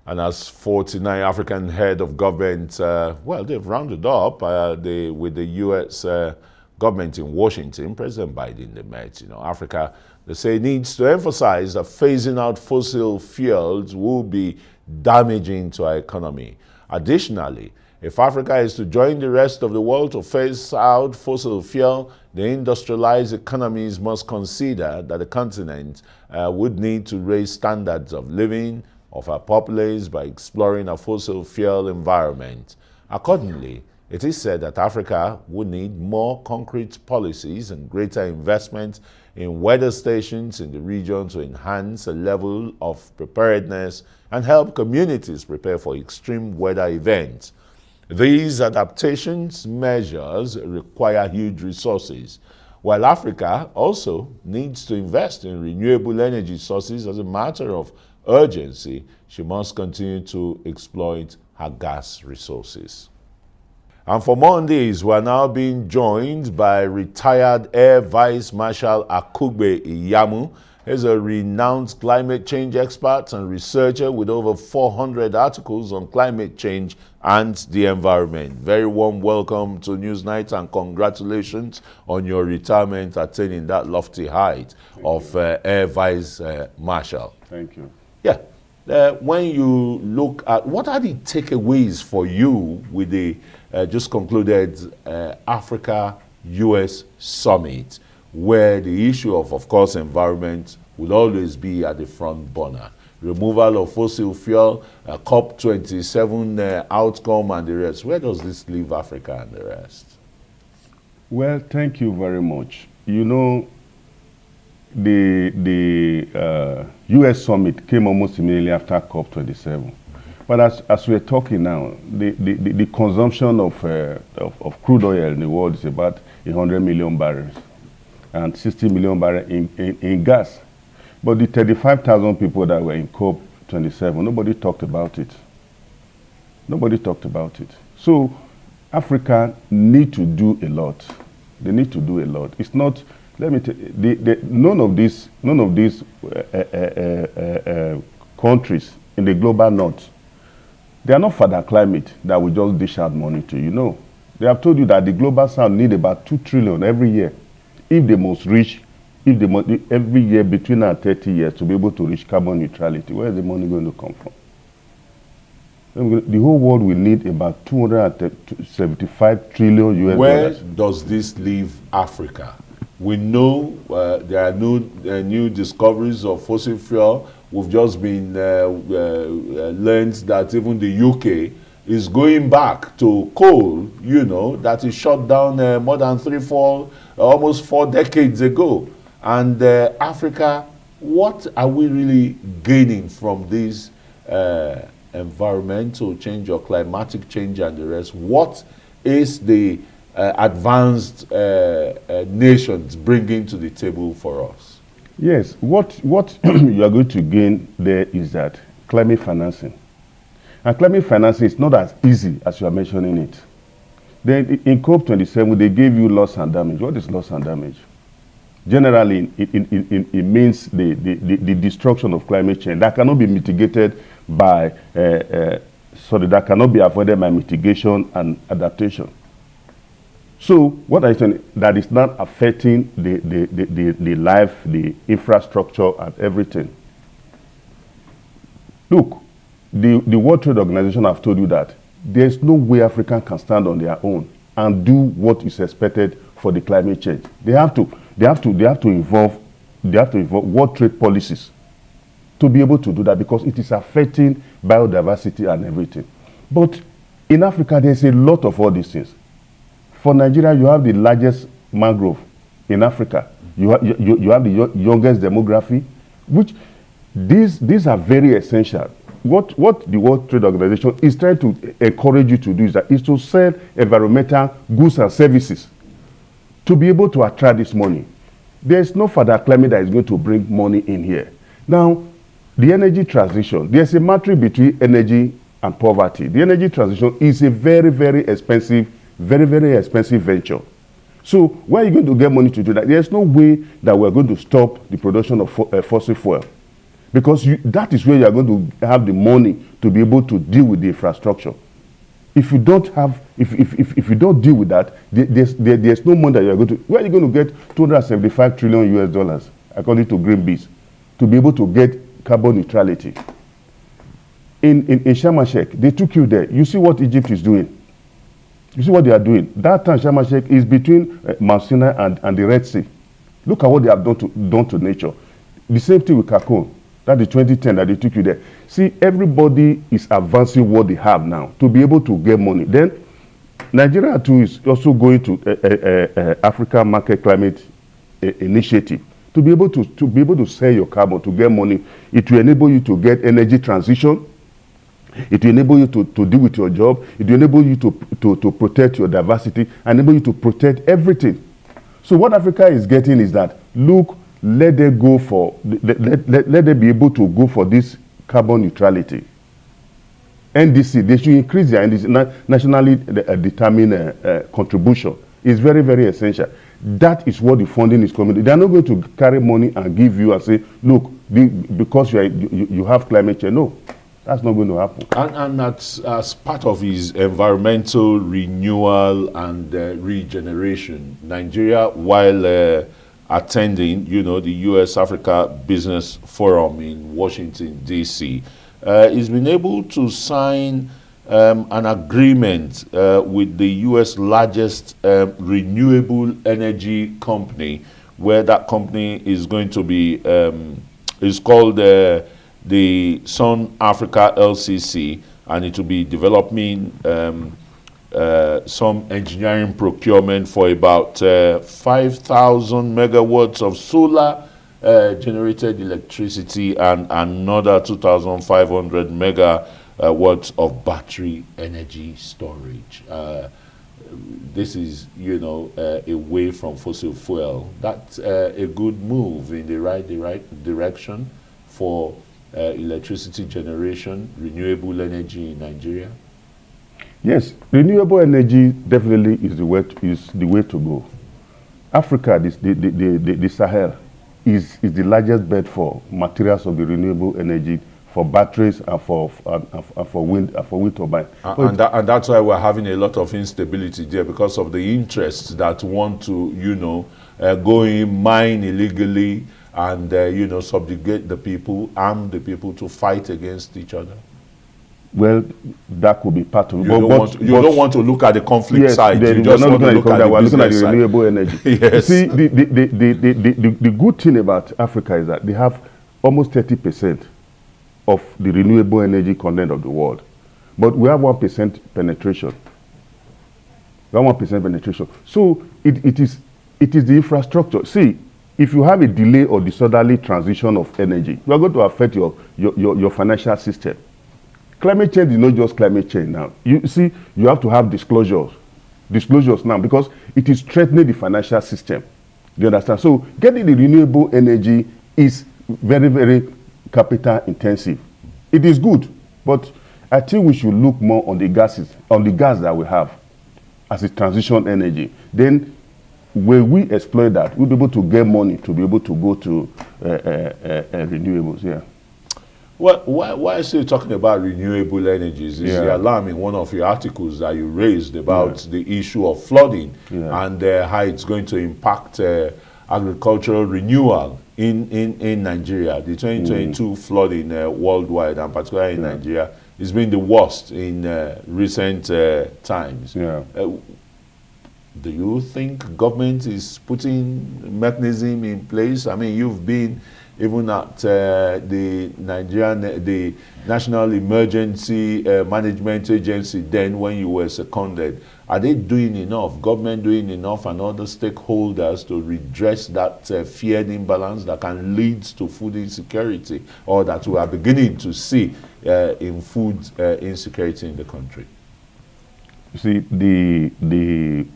And as 49 African head of government, well, they've rounded up with the U.S. Government in Washington, President Biden, they met. Africa, they say, needs to emphasize that phasing out fossil fuels will be damaging to our economy. Additionally, if Africa is to join the rest of the world to phase out fossil fuel, the industrialized economies must consider that the continent would need to raise standards of living of our populace by exploring a fossil fuel environment. Accordingly, it is said that Africa would need more concrete policies and greater investment in weather stations in the region to enhance a level of preparedness and help communities prepare for extreme weather events. These adaptations measures require huge resources, while Africa also needs to invest in renewable energy sources as a matter of urgency. She must continue to exploit her gas resources. And for Mondays, we're now being joined by retired Air Vice Marshal Akugbe Iyamu. He's a renowned climate change expert and researcher with over 400 articles on climate change and the environment. Very warm welcome to Newsnight and congratulations on your retirement, attaining that lofty height of Air Vice Marshal. Thank you. Yeah. When you look at, what are the takeaways for you with the just concluded Africa-US Summit, where the issue of course, environment will always be at the front burner? Removal of fossil fuel, COP27 outcome and the rest. Where does this leave Africa and the rest? Well, thank you very much. You know, the U.S. summit came almost immediately after COP27. But as we're talking now, the consumption of crude oil in the world is about 100 million barrels and 60 million barrels in gas. But the 35,000 people that were in COP27, nobody talked about it. Nobody talked about it. So Africa need to do a lot. They need to do a lot. It's not, let me tell you, none of these countries in the global north, they are not for the climate that we just dish out money to, you know. They have told you that the global south need about 2 trillion every year if they must reach, every year between 30 years to be able to reach carbon neutrality. Where is the money going to come from? The whole world will need about 275 trillion US dollars. Where does this leave Africa? We know there are new discoveries of fossil fuel. We've just been learned that even the UK is going back to coal, you know, that is shut down more than almost 4 decades ago. And Africa, what are we really gaining from this environmental change or climatic change and the rest? What is the advanced nations bringing to the table for us? Yes, what you are going to gain there is that climate financing. And climate financing is not as easy as you are mentioning it. Then in COP27, they gave you loss and damage. What is loss and damage? Generally, it means the destruction of climate change that cannot be mitigated by, that cannot be avoided by mitigation and adaptation. So what I saying, that is not affecting the life, the infrastructure, and everything. Look, the World Trade Organization have told you that there's no way Africa can stand on their own and do what is expected for the climate change. They have to involve world trade policies to be able to do that, because it is affecting biodiversity and everything. But in Africa, there's a lot of all these things. For Nigeria, you have the largest mangrove in Africa. You have the youngest demography, which these are very essential. What the World Trade Organization is trying to encourage you to do is to sell environmental goods and services to be able to attract this money. There's no further climate that is going to bring money in here. Now, the energy transition, there's a matrix between energy and poverty. The energy transition is a very, very expensive venture. So where are you going to get money to do that? There's no way that we're going to stop the production of fossil fuel. because that is where you are going to have the money to be able to deal with the infrastructure. If you don't have, if you don't deal with that, there's no money that you are going to. Where are you going to get 275 trillion US dollars, according to Greenpeace, to be able to get carbon neutrality? In Sharm el-Sheikh, they took you there. You see what Egypt is doing. You see what they are doing. That time, Sharm el-Sheikh is between Mount Sinai and the Red Sea. Look at what they have done to nature. The same thing with Kakon. That is 2010 that they took you there. See, everybody is advancing what they have now to be able to get money. Then, Nigeria too is also going to Africa Market Climate Initiative to be able to sell your carbon, to get money. It will enable you to get energy transition. It will enable you to deal with your job. It will enable you to protect your diversity, enable you to protect everything. So what Africa is getting is that, look, let them go for, let them be able to go for this carbon neutrality. NDC, they should increase their NDC, nationally determined contribution. It's very, very essential. That is what the funding is coming. They are not going to carry money and give you and say, look, because you have climate change. No, that's not going to happen. And that's as part of his environmental renewal and regeneration. Nigeria, while attending, the U.S.-Africa Business Forum in Washington, D.C., has been able to sign an agreement with the U.S. largest renewable energy company, where that company is going to be, is called the Sun Africa LCC, and it will be developing some engineering procurement for about 5,000 megawatts of solar generated electricity and another 2,500 megawatts of battery energy storage. This is, away from fossil fuel. That's a good move in the right direction for electricity generation, renewable energy in Nigeria. Yes, renewable energy definitely is the way to go. Africa, the Sahel, is the largest bed for materials of the renewable energy, for batteries and for wind turbine. And that's why we're having a lot of instability there, because of the interests that want to, go in, mine illegally, and subjugate the people, arm the people to fight against each other. Well, that could be part of it. You don't want to look at the conflict side. You just want to look at the looking at the side. renewable energy. Yes. See, the good thing about Africa is that they have almost 30% of the renewable energy content of the world. But we have 1% penetration. We have 1% penetration. So it is the infrastructure. See, if you have a delay or disorderly transition of energy, you are going to affect your financial system. Climate change is not just climate change now. You see, you have to have disclosures now, because it is threatening the financial system. Do you understand? So getting the renewable energy is very, very capital intensive. It is good, but I think we should look more on the gas that we have as a transition energy. Then when we exploit that, we'll be able to get money to be able to go to renewables. Yeah. Well, why are you talking about renewable energies? Is the alarm in one of your articles that you raised about the issue of flooding and how it's going to impact agricultural renewal in Nigeria? The 2022 flooding worldwide, and particularly in Nigeria, has been the worst in recent times. Yeah. Do you think government is putting mechanism in place? I mean, you've been even at the National Emergency Management Agency then when you were seconded. Are they doing enough, government doing enough, and other stakeholders to redress that feared imbalance that can lead to food insecurity, or that we are beginning to see in food insecurity in the country? You see,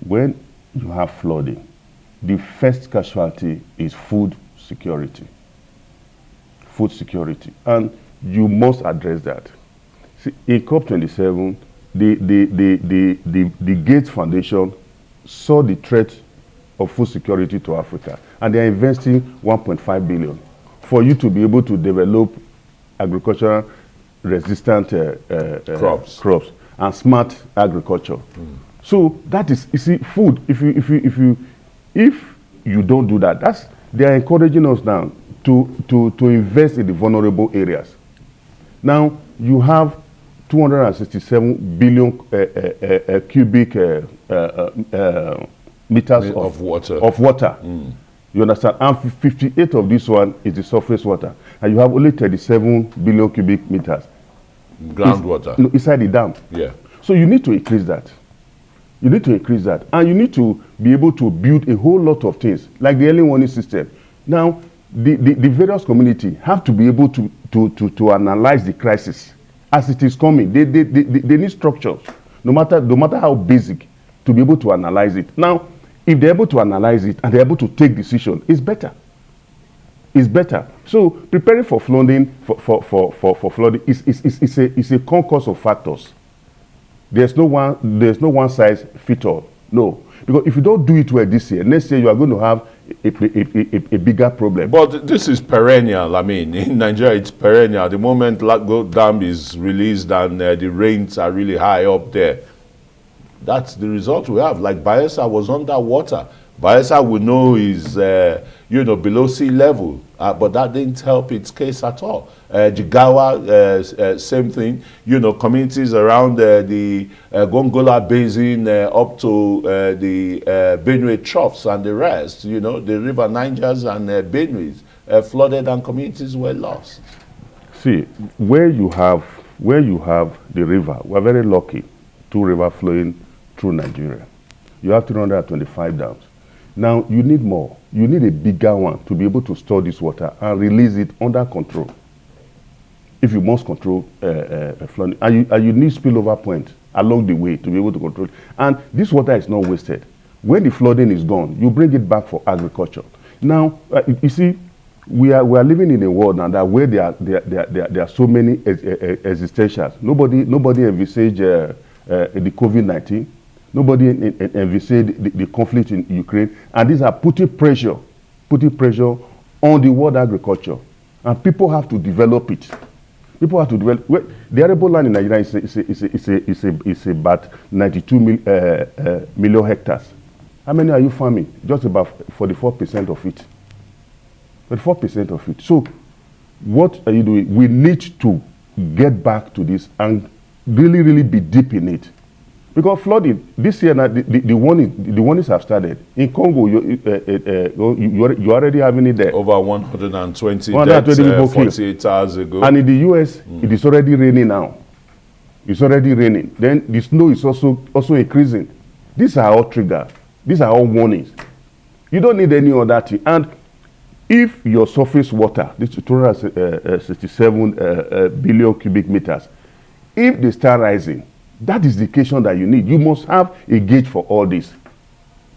when you have flooding, the first casualty is food security. Food security, and you must address that. See, in COP27, the Gates Foundation saw the threat of food security to Africa, and they are investing 1.5 billion for you to be able to develop agricultural resistant crops and smart agriculture. So that is, you see, food. If you don't do that, they are encouraging us now to invest in the vulnerable areas. Now you have 267 billion cubic meters of water. You understand? And 58 of this one is the surface water, and you have only 37 billion cubic meters groundwater inside the dam. Yeah. So you need to increase that. You need to increase that, and you need to be able to build a whole lot of things like the early warning system. Now, the various community have to be able to analyze the crisis as it is coming. They need structures, no matter how basic, to be able to analyze it. Now, if they're able to analyze it and they're able to take decision, it's better. It's better. So preparing for flooding for flooding is a concourse of factors. There's no one size fit all. No, because if you don't do it well this year, next year you are going to have a bigger problem. But this is perennial. I mean, in Nigeria, it's perennial. The moment Lago Dam is released and the rains are really high up there, that's the result we have. Like Bayelsa was underwater. Bayelsa we know is below sea level, but that didn't help its case at all. Jigawa, same thing. Communities around the Gongola Basin up to the Benue Troughs and the rest. The River Nigers and Benues flooded and communities were lost. See, where you have the river, we're very lucky. Two rivers flowing through Nigeria. You have 325 dams. Now, you need more. You need a bigger one to be able to store this water and release it under control. If you must control flooding. And you need spillover points along the way to be able to control it. And this water is not wasted. When the flooding is gone, you bring it back for agriculture. Now, you see, we are living in a world now that where there are so many existentials. Nobody envisaged the COVID-19. Nobody envisaged the conflict in Ukraine, and these are putting pressure on the world agriculture, and people have to develop it. People have to develop. Well, the arable land in Nigeria is about 92 million hectares. How many are you farming? Just about 44% of it. 44% of it. So, what are you doing? We need to get back to this and really be deep in it. Because flooding this year, the warnings have started in Congo. You already having it there. Over 120 deaths 48 hours ago. And in the US, it is already raining now. It's already raining. Then the snow is also increasing. These are all triggers. These are all warnings. You don't need any other thing. And if your surface water, this 267 billion cubic meters, if they start rising, that is the indication that you need. You must have a gauge for all this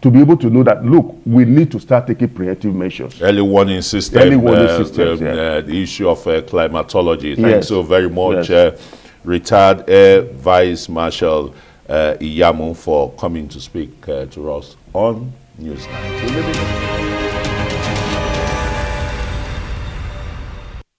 to be able to know that, look, we need to start taking preemptive measures. Early warning system. Early warning systems, yeah. The issue of climatology. Thanks Yes. so very much, Yes. retired Air Vice Marshal Iyamu, for coming to speak to us on Newsnight.